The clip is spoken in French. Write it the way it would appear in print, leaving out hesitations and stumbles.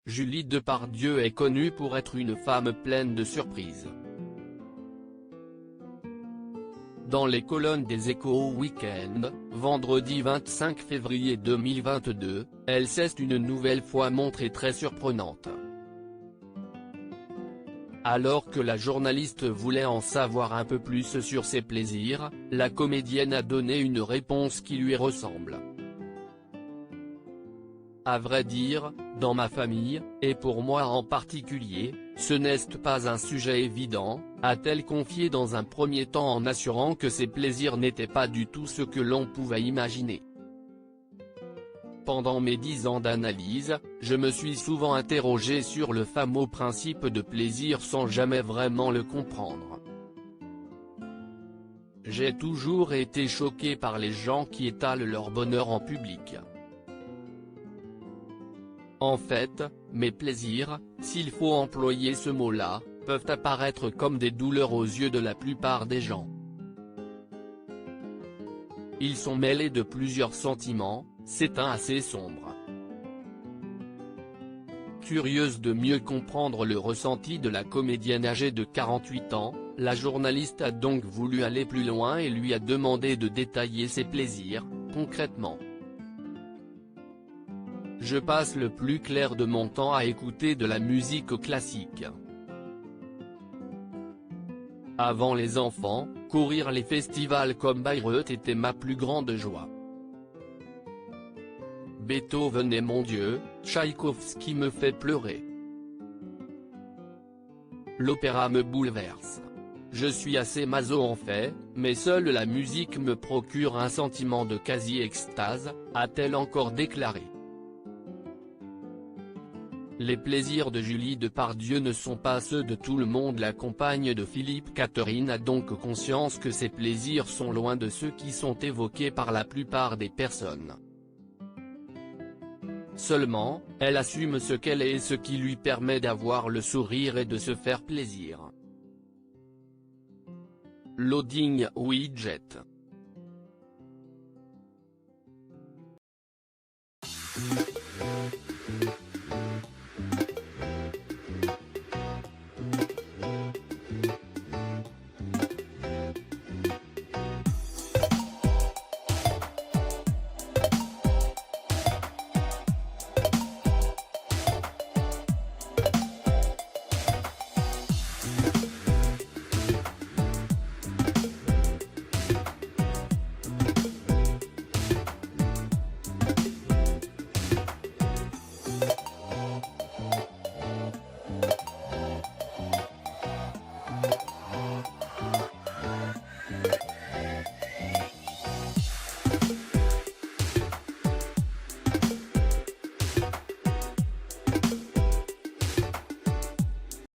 Julie Depardieu est connue pour être une femme pleine de surprises. Dans les colonnes des Échos Week-end, vendredi 25 février 2022, elle s'est une nouvelle fois montrée très surprenante. Alors que la journaliste voulait en savoir un peu plus sur ses plaisirs, la comédienne a donné une réponse qui lui ressemble. À vrai dire, dans ma famille, et pour moi en particulier, ce n'est pas un sujet évident, a-t-elle confié dans un premier temps en assurant que ses plaisirs n'étaient pas du tout ce que l'on pouvait imaginer. Pendant mes 10 ans d'analyse, je me suis souvent interrogé sur le fameux principe de plaisir sans jamais vraiment le comprendre. J'ai toujours été choqué par les gens qui étalent leur bonheur en public. En fait, mes plaisirs, s'il faut employer ce mot-là, peuvent apparaître comme des douleurs aux yeux de la plupart des gens. Ils sont mêlés de plusieurs sentiments, c'est assez sombre. Curieuse de mieux comprendre le ressenti de la comédienne âgée de 48 ans, la journaliste a donc voulu aller plus loin et lui a demandé de détailler ses plaisirs, concrètement. Je passe le plus clair de mon temps à écouter de la musique classique. Avant les enfants, courir les festivals comme Bayreuth était ma plus grande joie. Beethoven est mon dieu, Tchaïkovski me fait pleurer. L'opéra me bouleverse. Je suis assez maso en fait, mais seule la musique me procure un sentiment de quasi-extase, a-t-elle encore déclaré. Les plaisirs de Julie Depardieu ne sont pas ceux de tout le monde. La compagne de Philippe Catherine a donc conscience que ses plaisirs sont loin de ceux qui sont évoqués par la plupart des personnes. Seulement, elle assume ce qu'elle est et ce qui lui permet d'avoir le sourire et de se faire plaisir. Loading Widget.